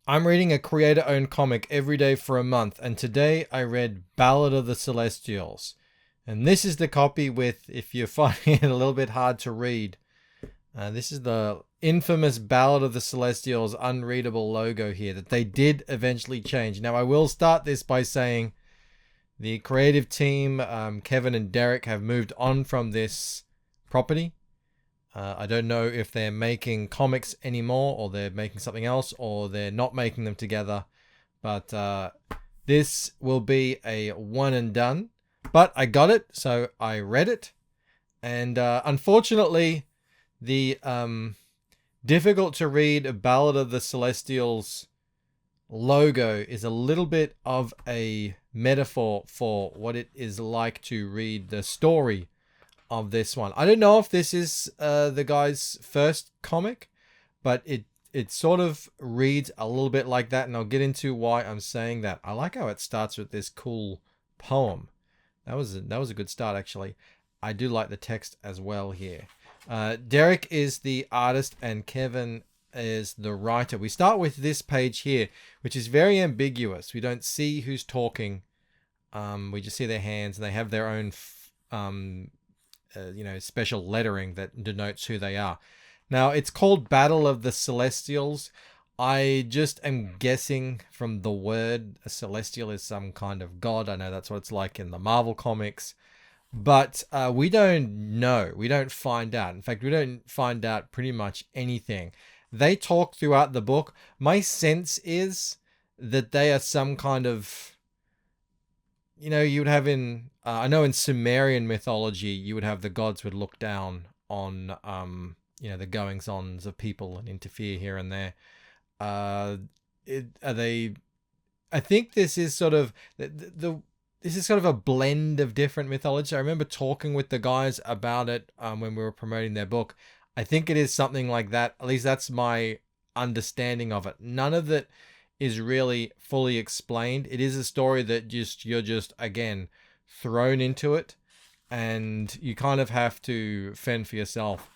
I'm reading a creator-owned comic every day for a month, and today I read Ballad of the Celestials. And this is the copy with, if you're finding it a little bit hard to read, this is the infamous Ballad of the Celestials unreadable logo here that they did eventually change. Now, I will start this by saying the creative team, Kevin and Derek, have moved on from this property. I don't know if they're making comics anymore, or they're making something else, or they're not making them together. But this will be a one and done. But I got it, so I read it. And unfortunately, the difficult to read Ballad of the Celestials logo is a little bit of a metaphor for what it is like to read the story of this one. I don't know if this is the guy's first comic, but it sort of reads a little bit like that, and I'll get into why I'm saying that. I like how it starts with this cool poem. That was a good start, actually. I do like the text as well here. Derek is the artist and Kevin is the writer. We start with this page here, which is very ambiguous. We don't see who's talking. We just see their hands, and they have their own special lettering that denotes who they are. Now, it's called Battle of the Celestials. I just am guessing from the word, a celestial is some kind of god. I know that's what it's like in the Marvel comics. But we don't know. We don't find out. In fact, we don't find out pretty much anything. They talk throughout the book. My sense is that they are some kind of, you would have in, I know in Sumerian mythology, you would have the gods would look down on, the goings-ons of people and interfere here and there. I think this is sort of this is sort of a blend of different mythology. I remember talking with the guys about it when we were promoting their book. I think it is something like that. At least that's my understanding of it. None of it is really fully explained. It is a story that you're just again thrown into it, and you kind of have to fend for yourself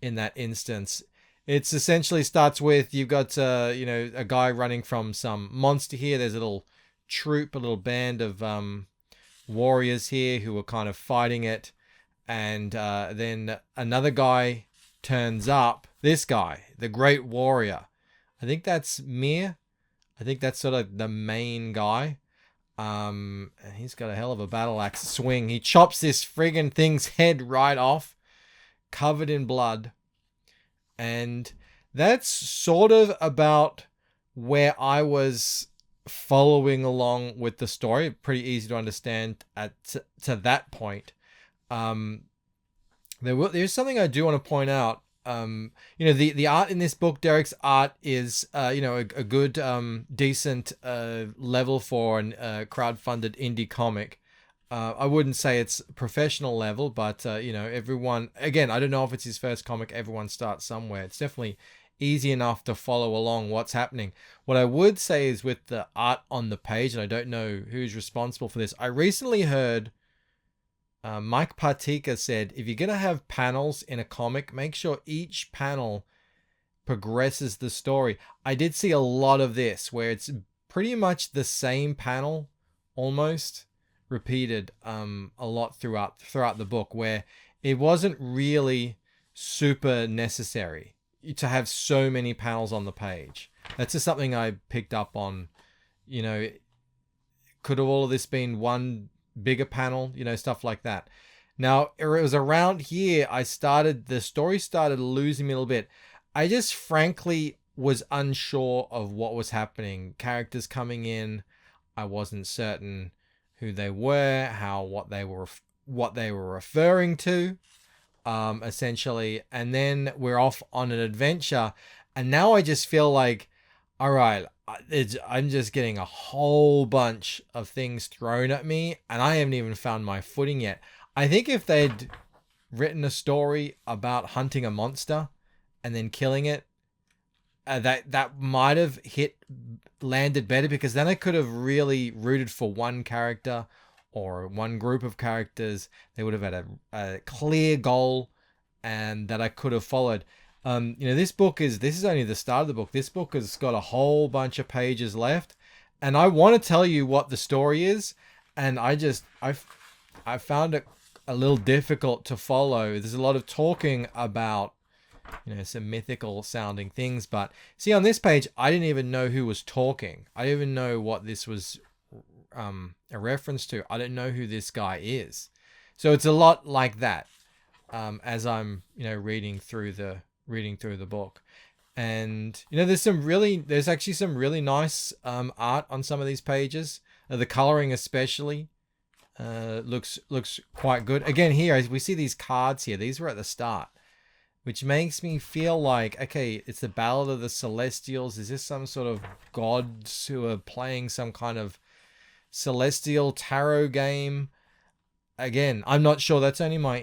in that instance. It's essentially starts with you've got a guy running from some monster here. There's a little troop, a little band of warriors here who are kind of fighting it, and then another guy turns up. This guy, the great warrior. I think that's Mir. I think that's sort of the main guy. And he's got a hell of a battle axe swing. He chops this friggin' thing's head right off, covered in blood. And that's sort of about where I was following along with the story. Pretty easy to understand to that point. There's something I do want to point out. The art in this book, Derek's art is, a good, decent level for a crowd-funded indie comic. I wouldn't say it's professional level, but, everyone, again, I don't know if it's his first comic. Everyone starts somewhere. It's definitely easy enough to follow along what's happening. What I would say is with the art on the page, and I don't know who's responsible for this. I recently heard Mike Partika said, if you're going to have panels in a comic, make sure each panel progresses the story. I did see a lot of this where it's pretty much the same panel almost repeated a lot throughout the book, where it wasn't really super necessary to have so many panels on the page. That's just something I picked up on. Could have all of this been one bigger panel, stuff like that. Now, it was around here the story started losing me a little bit. I just frankly was unsure of what was happening. Characters coming in, I wasn't certain who they were, what they were referring to, essentially. And then we're off on an adventure, and now I just feel like, all right, I'm just getting a whole bunch of things thrown at me, and I haven't even found my footing yet. I think if they'd written a story about hunting a monster and then killing it, that might have landed better, because then I could have really rooted for one character or one group of characters. They would have had a clear goal and that I could have followed. This is only the start of the book. This book has got a whole bunch of pages left, and I want to tell you what the story is, and I found it a little difficult to follow. There's a lot of talking about, some mythical sounding things, but see, on this page, I didn't even know who was talking. I didn't even know what this was a reference to. I didn't know who this guy is. So it's a lot like that, as I'm, reading through the book. And there's actually some really nice art on some of these pages. The coloring especially looks quite good. Again, here we see these cards here. These were at the start, which makes me feel like, okay, it's the Ballad of the Celestials. Is this some sort of gods who are playing some kind of celestial tarot game? Again, I'm not sure. That's only my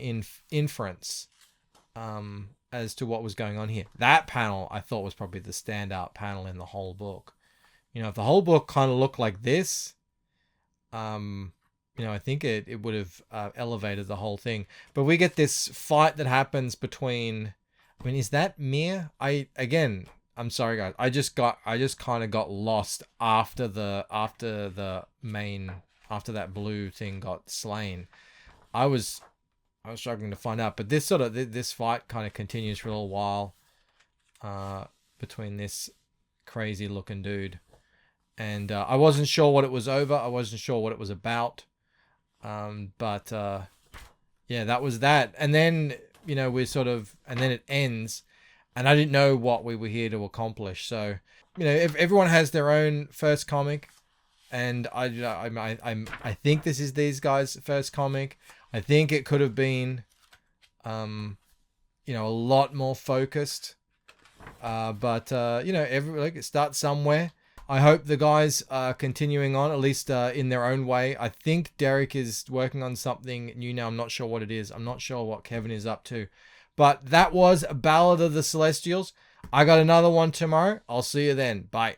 inference as to what was going on here. That panel I thought was probably the standout panel in the whole book. If the whole book kind of looked like this, I think it would have elevated the whole thing. But we get this fight that happens between, is that Mir? I'm sorry guys. I just kind of got lost after that blue thing got slain. I was struggling to find out, but this fight kind of continues for a little while between this crazy looking dude, and I wasn't sure what it was over. I wasn't sure what it was about, but yeah, that was that. And then and then it ends, and I didn't know what we were here to accomplish. So if everyone has their own first comic, and I think this is these guys' first comic. I think it could have been, a lot more focused. But it starts somewhere. I hope the guys are continuing on, at least in their own way. I think Derek is working on something new now. I'm not sure what it is. I'm not sure what Kevin is up to. But that was Ballad of the Celestials. I got another one tomorrow. I'll see you then. Bye.